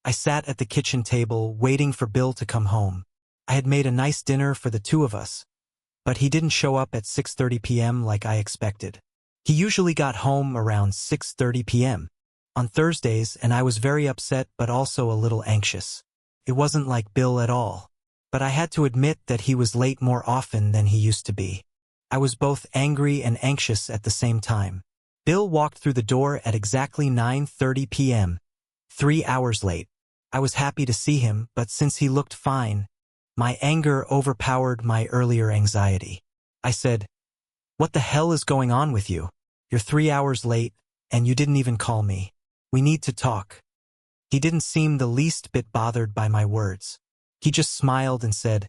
I sat at the kitchen table waiting for Bill to come home. I had made a nice dinner for the two of us, but he didn't show up at 6:30 p.m. like I expected. He usually got home around 6:30 p.m. on Thursdays, and I was very upset but also a little anxious. It wasn't like Bill at all, but I had to admit that he was late more often than he used to be. I was both angry and anxious at the same time. Bill walked through the door at exactly 9:30 p.m., 3 hours late. I was happy to see him, but since he looked fine, my anger overpowered my earlier anxiety. I said, "What the hell is going on with you? You're 3 hours late, and you didn't even call me. We need to talk." He didn't seem the least bit bothered by my words. He just smiled and said,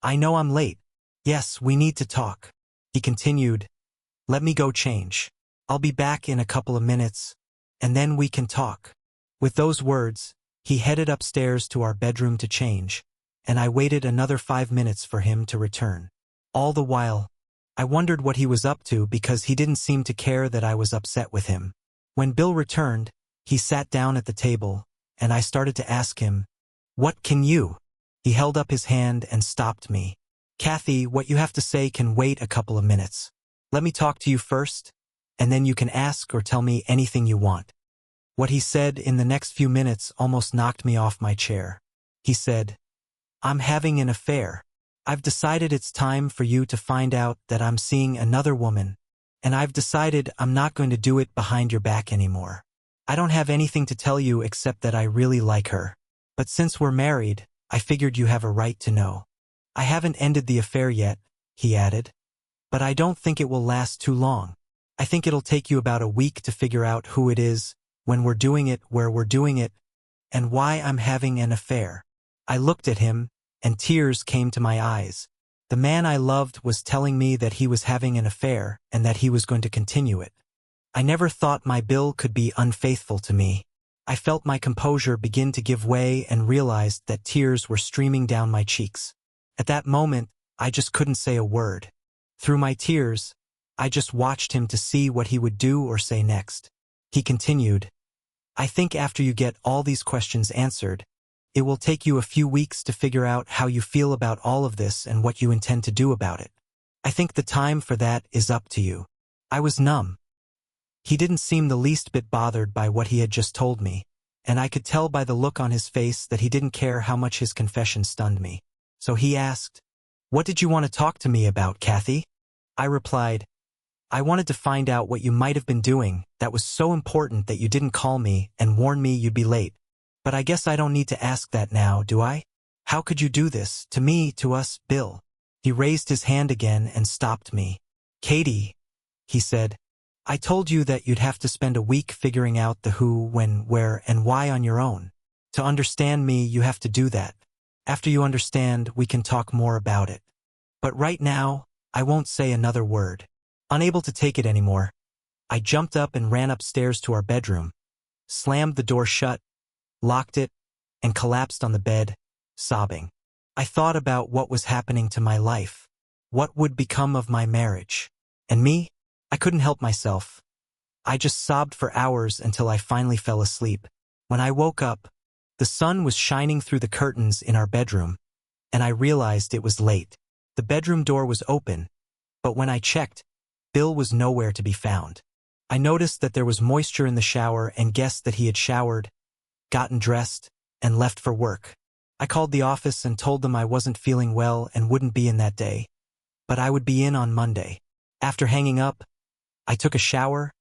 "I know I'm late. Yes, we need to talk." He continued, "Let me go change. I'll be back in a couple of minutes, and then we can talk." With those words, he headed upstairs to our bedroom to change, and I waited another 5 minutes for him to return. All the while, I wondered what he was up to because he didn't seem to care that I was upset with him. When Bill returned, he sat down at the table, and I started to ask him, "What can you?" He held up his hand and stopped me. "Kathy, what you have to say can wait a couple of minutes. Let me talk to you first, and then you can ask or tell me anything you want." What he said in the next few minutes almost knocked me off my chair. He said, "I'm having an affair. I've decided it's time for you to find out that I'm seeing another woman, and I've decided I'm not going to do it behind your back anymore. I don't have anything to tell you except that I really like her. But since we're married, I figured you have a right to know. I haven't ended the affair yet," he added, "but I don't think it will last too long. I think it'll take you about a week to figure out who it is, when we're doing it, where we're doing it, and why I'm having an affair." I looked at him, and tears came to my eyes. The man I loved was telling me that he was having an affair and that he was going to continue it. I never thought my Bill could be unfaithful to me. I felt my composure begin to give way and realized that tears were streaming down my cheeks. At that moment, I just couldn't say a word. Through my tears, I just watched him to see what he would do or say next. He continued, "I think after you get all these questions answered, it will take you a few weeks to figure out how you feel about all of this and what you intend to do about it. I think the time for that is up to you." I was numb. He didn't seem the least bit bothered by what he had just told me, and I could tell by the look on his face that he didn't care how much his confession stunned me. So he asked, "What did you want to talk to me about, Kathy?" I replied, "I wanted to find out what you might have been doing that was so important that you didn't call me and warn me you'd be late. But I guess I don't need to ask that now, do I? How could you do this, to me, to us, Bill?" He raised his hand again and stopped me. "Katie," he said, "I told you that you'd have to spend a week figuring out the who, when, where, and why on your own. To understand me, you have to do that. After you understand, we can talk more about it. But right now, I won't say another word." Unable to take it anymore, I jumped up and ran upstairs to our bedroom, slammed the door shut, locked it, and collapsed on the bed, sobbing. I thought about what was happening to my life. What would become of my marriage? And me? I couldn't help myself. I just sobbed for hours until I finally fell asleep. When I woke up, the sun was shining through the curtains in our bedroom, and I realized it was late. The bedroom door was open, but when I checked, Bill was nowhere to be found. I noticed that there was moisture in the shower and guessed that he had showered, gotten dressed, and left for work. I called the office and told them I wasn't feeling well and wouldn't be in that day, but I would be in on Monday. After hanging up, I took a shower,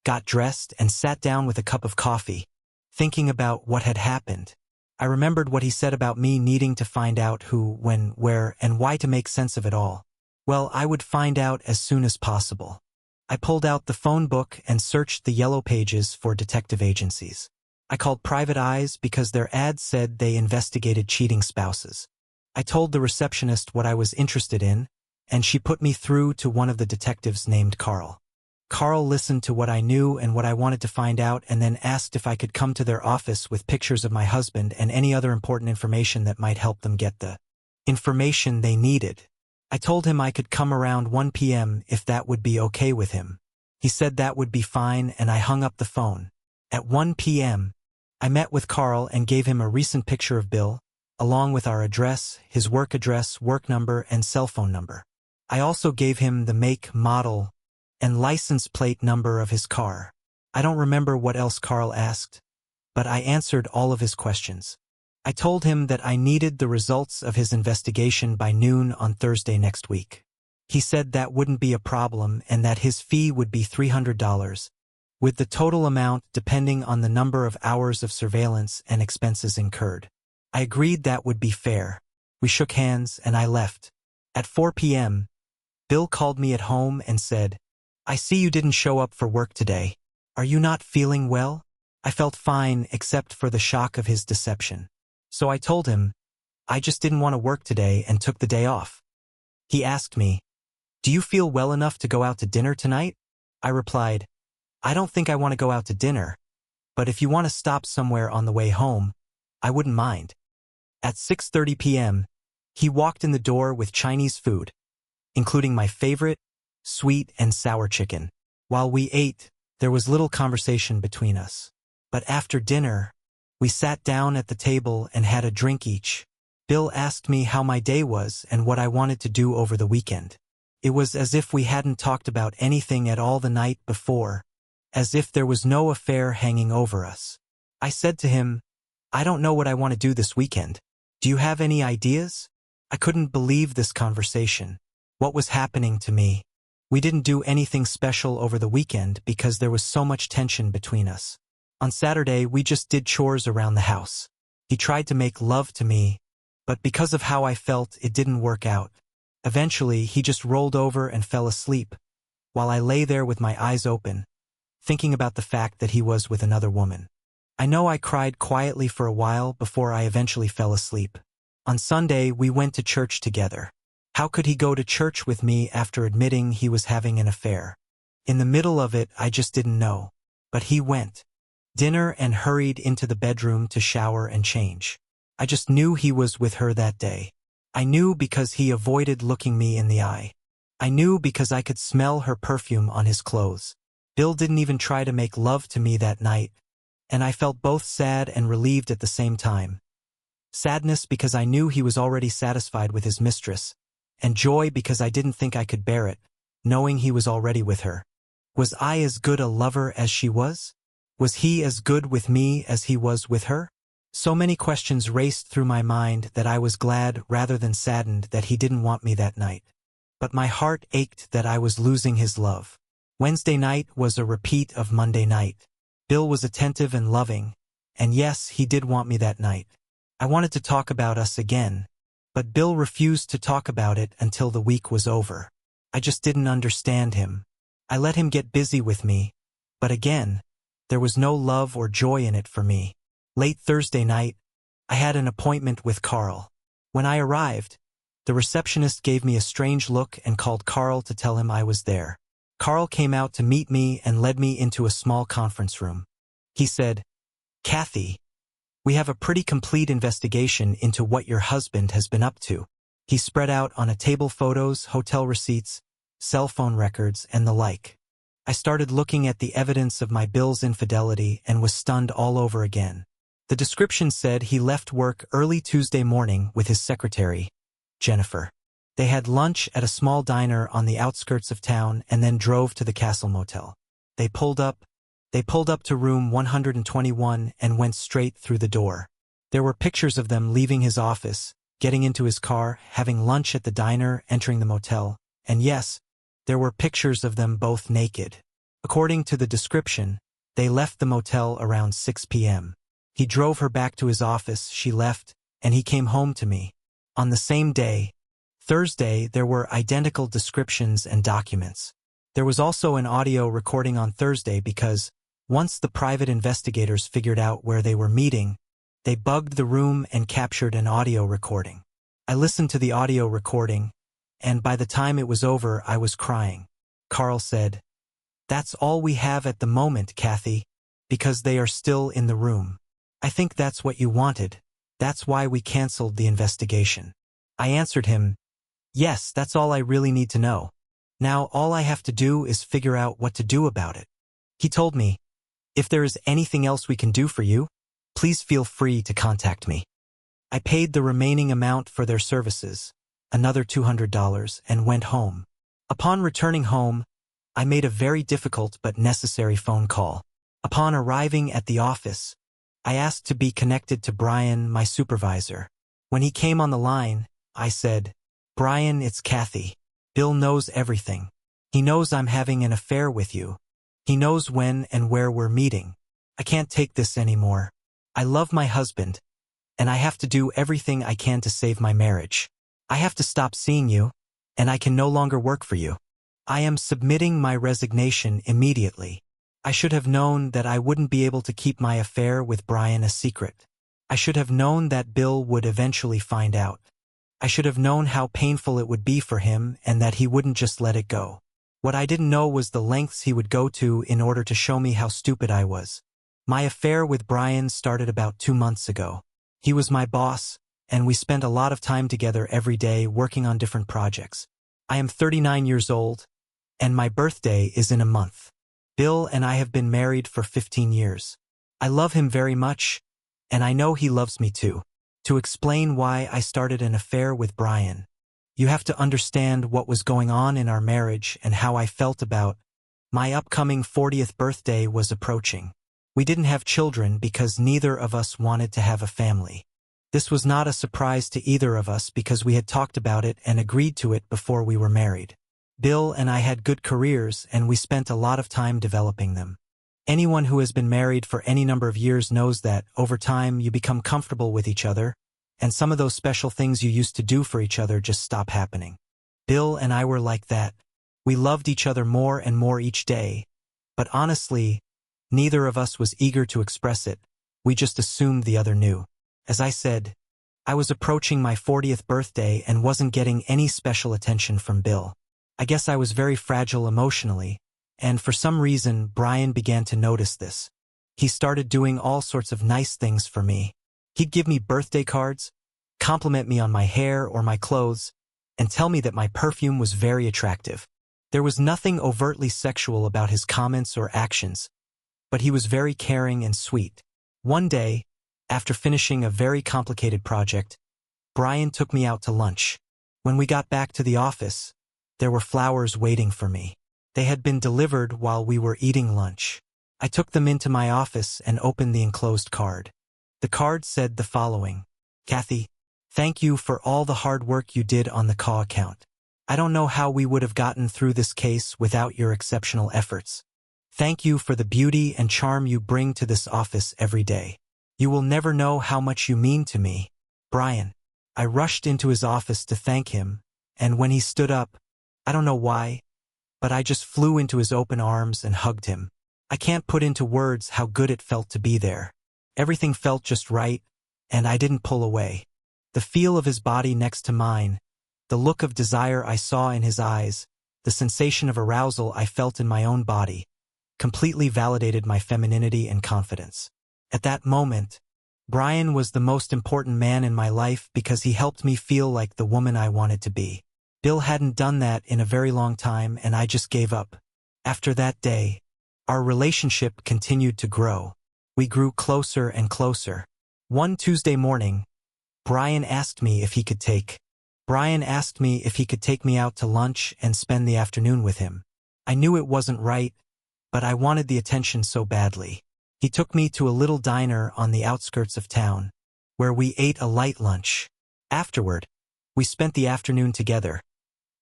got dressed, and sat down with a cup of coffee, thinking about what had happened. I remembered what he said about me needing to find out who, when, where, and why to make sense of it all. Well, I would find out as soon as possible. I pulled out the phone book and searched the yellow pages for detective agencies. I called Private Eyes because their ads said they investigated cheating spouses. I told the receptionist what I was interested in, and she put me through to one of the detectives named Carl. Carl listened to what I knew and what I wanted to find out and then asked if I could come to their office with pictures of my husband and any other important information that might help them get the information they needed. I told him I could come around 1 p.m. if that would be okay with him. He said that would be fine, and I hung up the phone. At 1 p.m., I met with Carl and gave him a recent picture of Bill, along with our address, his work address, work number, and cell phone number. I also gave him the make, model, and license plate number of his car. I don't remember what else Carl asked, but I answered all of his questions. I told him that I needed the results of his investigation by noon on Thursday next week. He said that wouldn't be a problem and that his fee would be $300, with the total amount depending on the number of hours of surveillance and expenses incurred. I agreed that would be fair. We shook hands and I left. At 4 p.m., Bill called me at home and said, "I see you didn't show up for work today. Are you not feeling well?" I felt fine except for the shock of his deception. So I told him, I just didn't want to work today and took the day off. He asked me, "Do you feel well enough to go out to dinner tonight?" I replied, "I don't think I want to go out to dinner, but if you want to stop somewhere on the way home, I wouldn't mind." At 6:30 p.m., he walked in the door with Chinese food, including my favorite, sweet and sour chicken. While we ate, there was little conversation between us. But after dinner, we sat down at the table and had a drink each. Bill asked me how my day was and what I wanted to do over the weekend. It was as if we hadn't talked about anything at all the night before, as if there was no affair hanging over us. I said to him, "I don't know what I want to do this weekend. Do you have any ideas?" I couldn't believe this conversation. What was happening to me? We didn't do anything special over the weekend because there was so much tension between us. On Saturday, we just did chores around the house. He tried to make love to me, but because of how I felt, it didn't work out. Eventually, he just rolled over and fell asleep, while I lay there with my eyes open, thinking about the fact that he was with another woman. I know I cried quietly for a while before I eventually fell asleep. On Sunday, we went to church together. How could he go to church with me after admitting he was having an affair? In the middle of it, I just didn't know. But he went. Dinner and hurried into the bedroom to shower and change. I just knew he was with her that day. I knew because he avoided looking me in the eye. I knew because I could smell her perfume on his clothes. Bill didn't even try to make love to me that night, and I felt both sad and relieved at the same time. Sadness because I knew he was already satisfied with his mistress, and joy because I didn't think I could bear it, knowing he was already with her. Was I as good a lover as she was? Was he as good with me as he was with her? So many questions raced through my mind that I was glad rather than saddened that he didn't want me that night. But my heart ached that I was losing his love. Wednesday night was a repeat of Monday night. Bill was attentive and loving, and yes, he did want me that night. I wanted to talk about us again, but Bill refused to talk about it until the week was over. I just didn't understand him. I let him get busy with me, but again, there was no love or joy in it for me. Late Thursday night, I had an appointment with Carl. When I arrived, the receptionist gave me a strange look and called Carl to tell him I was there. Carl came out to meet me and led me into a small conference room. He said, "Kathy, we have a pretty complete investigation into what your husband has been up to." He spread out on a table photos, hotel receipts, cell phone records, and the like. I started looking at the evidence of my Bill's infidelity and was stunned all over again. The description said he left work early Tuesday morning with his secretary, Jennifer. They had lunch at a small diner on the outskirts of town and then drove to the Castle Motel. They pulled up to room 121 and went straight through the door. There were pictures of them leaving his office, getting into his car, having lunch at the diner, entering the motel, and yes, there were pictures of them both naked. According to the description, they left the motel around 6 p.m. He drove her back to his office, she left, and he came home to me. On the same day, Thursday, there were identical descriptions and documents. There was also an audio recording on Thursday because, once the private investigators figured out where they were meeting, they bugged the room and captured an audio recording. I listened to the audio recording, and by the time it was over, I was crying. Carl said, "That's all we have at the moment, Kathy, because they are still in the room. I think that's what you wanted. That's why we canceled the investigation." I answered him, "Yes, that's all I really need to know. Now all I have to do is figure out what to do about it." He told me, "If there is anything else we can do for you, Please feel free to contact me. I paid the remaining amount for their services, another $200, and went home. Upon returning home, I made a very difficult but necessary phone call. Upon arriving at the office, I asked to be connected to Brian, my supervisor. When he came on the line, I said, "Brian, it's Kathy. Bill knows everything. He knows I'm having an affair with you. He knows when and where we're meeting. I can't take this anymore. I love my husband, and I have to do everything I can to save my marriage. I have to stop seeing you, and I can no longer work for you. I am submitting my resignation immediately. I should have known that I wouldn't be able to keep my affair with Brian a secret. I should have known that Bill would eventually find out. I should have known how painful it would be for him and that he wouldn't just let it go. What I didn't know was the lengths he would go to in order to show me how stupid I was. My affair with Brian started about 2 months ago. He was my boss, and we spent a lot of time together every day working on different projects. I am 39 years old, and my birthday is in a month. Bill and I have been married for 15 years. I love him very much, and I know he loves me too. To explain why I started an affair with Brian, you have to understand what was going on in our marriage and how I felt about. My upcoming 40th birthday was approaching. We didn't have children because neither of us wanted to have a family. This was not a surprise to either of us because we had talked about it and agreed to it before we were married. Bill and I had good careers and we spent a lot of time developing them. Anyone who has been married for any number of years knows that, over time, you become comfortable with each other, and some of those special things you used to do for each other just stop happening. Bill and I were like that. We loved each other more and more each day, but honestly, neither of us was eager to express it. We just assumed the other knew. As I said, I was approaching my 40th birthday and wasn't getting any special attention from Bill. I guess I was very fragile emotionally, and for some reason, Brian began to notice this. He started doing all sorts of nice things for me. He'd give me birthday cards, compliment me on my hair or my clothes, and tell me that my perfume was very attractive. There was nothing overtly sexual about his comments or actions, but he was very caring and sweet. One day, after finishing a very complicated project, Brian took me out to lunch. When we got back to the office, there were flowers waiting for me. They had been delivered while we were eating lunch. I took them into my office and opened the enclosed card. The card said the following: "Kathy, thank you for all the hard work you did on the CAW account. I don't know how we would have gotten through this case without your exceptional efforts. Thank you for the beauty and charm you bring to this office every day. You will never know how much you mean to me, Brian." I rushed into his office to thank him, and when he stood up, I don't know why, but I just flew into his open arms and hugged him. I can't put into words how good it felt to be there. Everything felt just right, and I didn't pull away. The feel of his body next to mine, the look of desire I saw in his eyes, the sensation of arousal I felt in my own body, completely validated my femininity and confidence. At that moment, Brian was the most important man in my life because he helped me feel like the woman I wanted to be. Bill hadn't done that in a very long time, and I just gave up. After that day, our relationship continued to grow. We grew closer and closer. One Tuesday morning, Brian asked me if he could take me out to lunch and spend the afternoon with him. I knew it wasn't right, but I wanted the attention so badly. He took me to a little diner on the outskirts of town, where we ate a light lunch. Afterward, we spent the afternoon together,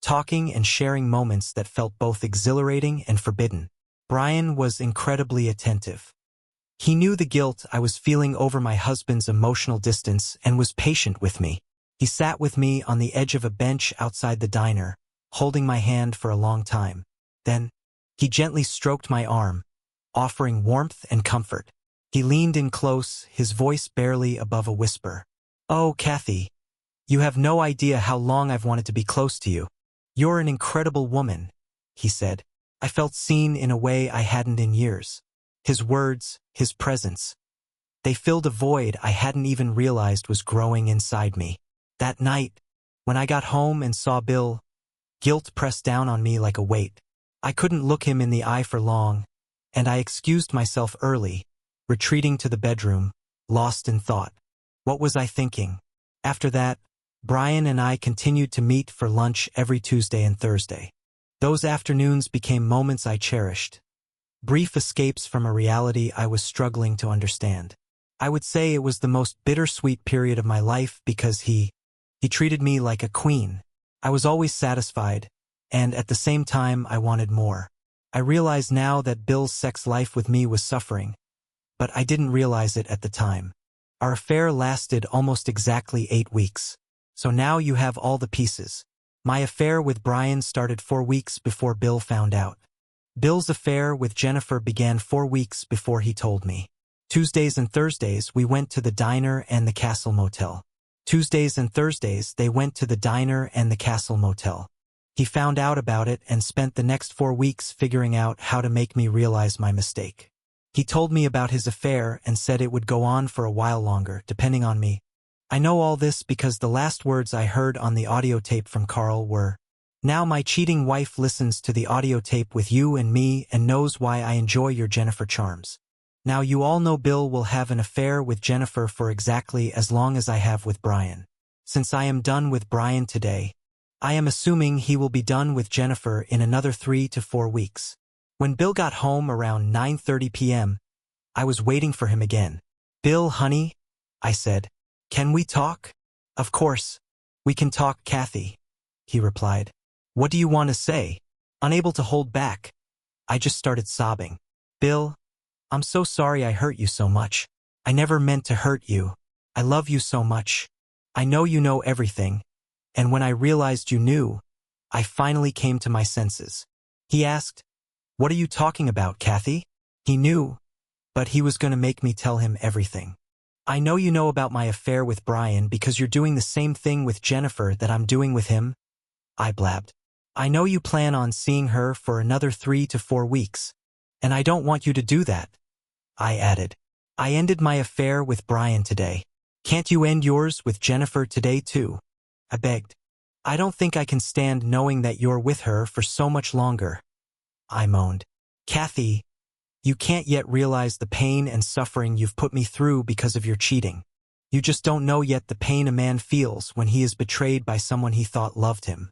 talking and sharing moments that felt both exhilarating and forbidden. Brian was incredibly attentive. He knew the guilt I was feeling over my husband's emotional distance and was patient with me. He sat with me on the edge of a bench outside the diner, holding my hand for a long time. Then, he gently stroked my arm, offering warmth and comfort. He leaned in close, his voice barely above a whisper. "Oh, Kathy, you have no idea how long I've wanted to be close to you. You're an incredible woman," he said. I felt seen in a way I hadn't in years. His words, his presence, they filled a void I hadn't even realized was growing inside me. That night, when I got home and saw Bill, guilt pressed down on me like a weight. I couldn't look him in the eye for long, and I excused myself early, retreating to the bedroom, lost in thought. What was I thinking? After that, Brian and I continued to meet for lunch every Tuesday and Thursday. Those afternoons became moments I cherished, brief escapes from a reality I was struggling to understand. I would say it was the most bittersweet period of my life because he treated me like a queen. I was always satisfied, and at the same time I wanted more. I realize now that Bill's sex life with me was suffering, but I didn't realize it at the time. Our affair lasted almost exactly 8 weeks. So now you have all the pieces. My affair with Brian started 4 weeks before Bill found out. Bill's affair with Jennifer began 4 weeks before he told me. Tuesdays and Thursdays we went to the diner and the Castle Motel. Tuesdays and Thursdays they went to the diner and the Castle Motel. He found out about it and spent the next 4 weeks figuring out how to make me realize my mistake. He told me about his affair and said it would go on for a while longer, depending on me. I know all this because the last words I heard on the audio tape from Carl were, "Now my cheating wife listens to the audio tape with you and me and knows why I enjoy your Jennifer charms. Now you all know Bill will have an affair with Jennifer for exactly as long as I have with Brian. Since I am done with Brian today, I am assuming he will be done with Jennifer in another 3 to 4 weeks." When Bill got home around 9:30 p.m., I was waiting for him again. "Bill, honey," I said, "can we talk?" "Of course, we can talk, Kathy," he replied. "What do you want to say?" Unable to hold back, I just started sobbing. "Bill, I'm so sorry I hurt you so much. I never meant to hurt you. I love you so much. I know you know everything. And when I realized you knew, I finally came to my senses." He asked, "What are you talking about, Kathy?" He knew, but he was going to make me tell him everything. "I know you know about my affair with Brian because you're doing the same thing with Jennifer that I'm doing with him," I blabbed. "I know you plan on seeing her for another 3 to 4 weeks, and I don't want you to do that," I added. "I ended my affair with Brian today. Can't you end yours with Jennifer today too?" I begged. "I don't think I can stand knowing that you're with her for so much longer," I moaned. "Kathy, you can't yet realize the pain and suffering you've put me through because of your cheating. You just don't know yet the pain a man feels when he is betrayed by someone he thought loved him,"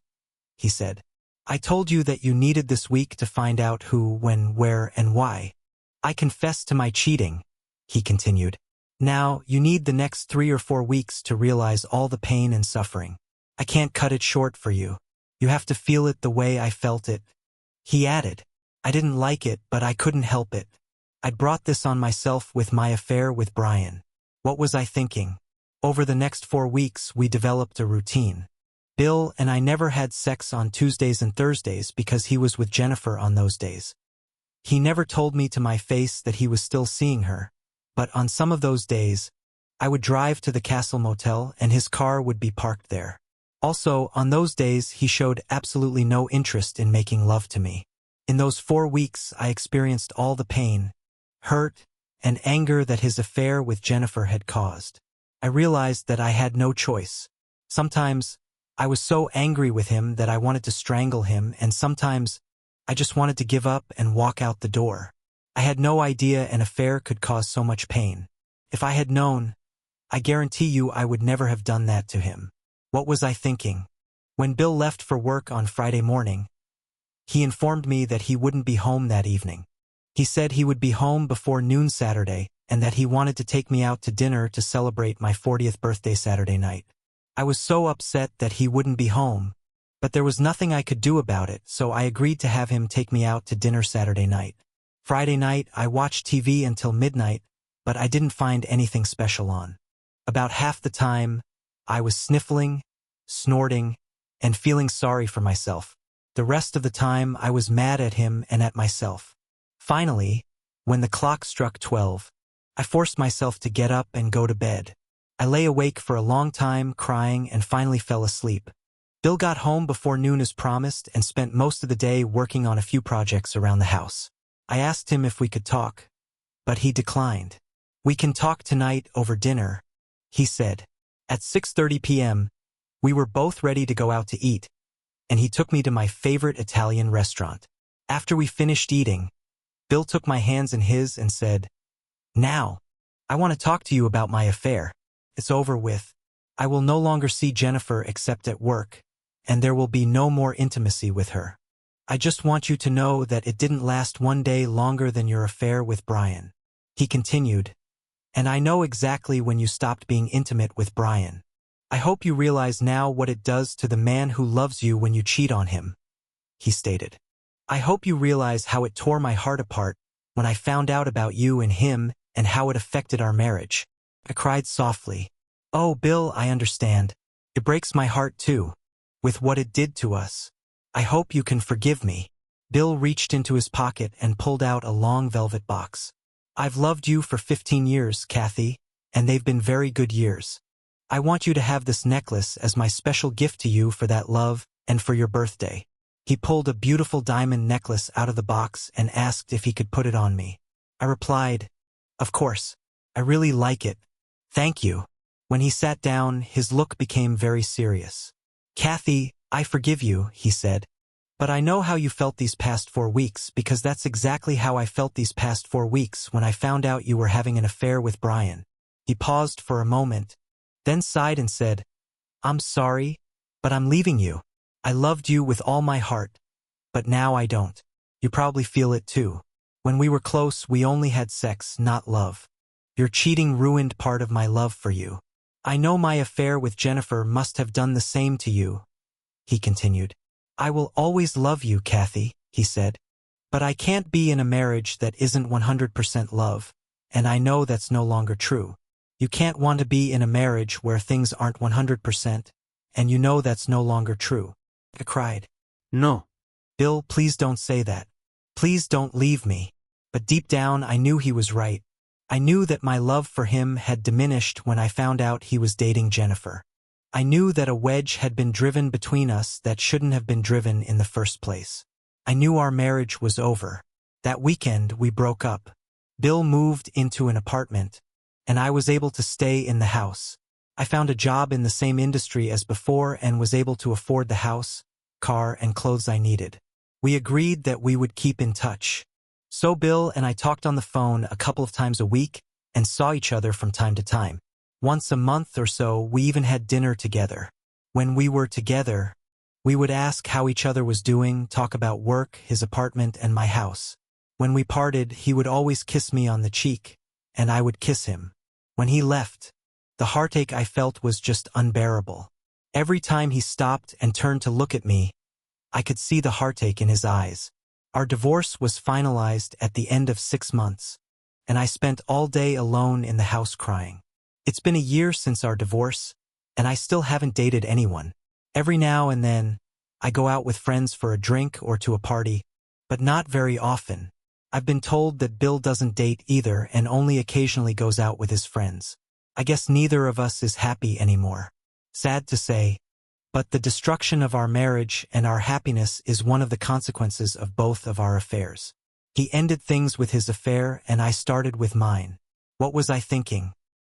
he said. "I told you that you needed this week to find out who, when, where, and why. I confessed to my cheating," he continued. "Now, you need the next 3 or 4 weeks to realize all the pain and suffering. I can't cut it short for you. You have to feel it the way I felt it," he added. I didn't like it, but I couldn't help it. I'd brought this on myself with my affair with Brian. What was I thinking? Over the next 4 weeks, we developed a routine. Bill and I never had sex on Tuesdays and Thursdays because he was with Jennifer on those days. He never told me to my face that he was still seeing her, but on some of those days, I would drive to the Castle Motel and his car would be parked there. Also, on those days, he showed absolutely no interest in making love to me. In those 4 weeks, I experienced all the pain, hurt, and anger that his affair with Jennifer had caused. I realized that I had no choice. Sometimes, I was so angry with him that I wanted to strangle him, and sometimes, I just wanted to give up and walk out the door. I had no idea an affair could cause so much pain. If I had known, I guarantee you I would never have done that to him. What was I thinking? When Bill left for work on Friday morning, he informed me that he wouldn't be home that evening. He said he would be home before noon Saturday and that he wanted to take me out to dinner to celebrate my 40th birthday Saturday night. I was so upset that he wouldn't be home, but there was nothing I could do about it, so I agreed to have him take me out to dinner Saturday night. Friday night, I watched TV until midnight, but I didn't find anything special on. About half the time, I was sniffling, snorting, and feeling sorry for myself. The rest of the time, I was mad at him and at myself. Finally, when the clock struck 12, I forced myself to get up and go to bed. I lay awake for a long time, crying, and finally fell asleep. Bill got home before noon as promised and spent most of the day working on a few projects around the house. I asked him if we could talk, but he declined. "We can talk tonight over dinner," he said. At 6:30 p.m., we were both ready to go out to eat, and he took me to my favorite Italian restaurant. After we finished eating, Bill took my hands in his and said, "Now, I want to talk to you about my affair. It's over with. I will no longer see Jennifer except at work, and there will be no more intimacy with her. I just want you to know that it didn't last one day longer than your affair with Brian. He continued, and I know exactly when you stopped being intimate with Brian. I hope you realize now what it does to the man who loves you when you cheat on him, he stated. I hope you realize how it tore my heart apart when I found out about you and him and how it affected our marriage. I cried softly. Oh, Bill, I understand. It breaks my heart too, with what it did to us. I hope you can forgive me. Bill reached into his pocket and pulled out a long velvet box. I've loved you for 15 years, Kathy, and they've been very good years. I want you to have this necklace as my special gift to you for that love and for your birthday. He pulled a beautiful diamond necklace out of the box and asked if he could put it on me. I replied, of course. I really like it. Thank you. When he sat down, his look became very serious. Kathy, I forgive you, he said. But I know how you felt these past 4 weeks because that's exactly how I felt these past 4 weeks when I found out you were having an affair with Brian. He paused for a moment, then sighed and said, I'm sorry, but I'm leaving you. I loved you with all my heart, but now I don't. You probably feel it too. When we were close, we only had sex, not love. Your cheating ruined part of my love for you. I know my affair with Jennifer must have done the same to you, he continued. I will always love you, Kathy, he said. But I can't be in a marriage that isn't 100% love, and I know that's no longer true. You can't want to be in a marriage where things aren't 100%, and you know that's no longer true. I cried. No. Bill, please don't say that. Please don't leave me. But deep down, I knew he was right. I knew that my love for him had diminished when I found out he was dating Jennifer. I knew that a wedge had been driven between us that shouldn't have been driven in the first place. I knew our marriage was over. That weekend, we broke up. Bill moved into an apartment, and I was able to stay in the house. I found a job in the same industry as before and was able to afford the house, car, and clothes I needed. We agreed that we would keep in touch. So Bill and I talked on the phone a couple of times a week and saw each other from time to time. Once a month or so, we even had dinner together. When we were together, we would ask how each other was doing, talk about work, his apartment, and my house. When we parted, he would always kiss me on the cheek, and I would kiss him. When he left, the heartache I felt was just unbearable. Every time he stopped and turned to look at me, I could see the heartache in his eyes. Our divorce was finalized at the end of 6 months, and I spent all day alone in the house crying. It's been a year since our divorce, and I still haven't dated anyone. Every now and then, I go out with friends for a drink or to a party, but not very often. I've been told that Bill doesn't date either and only occasionally goes out with his friends. I guess neither of us is happy anymore. Sad to say, but the destruction of our marriage and our happiness is one of the consequences of both of our affairs. He ended things with his affair and I started with mine. What was I thinking?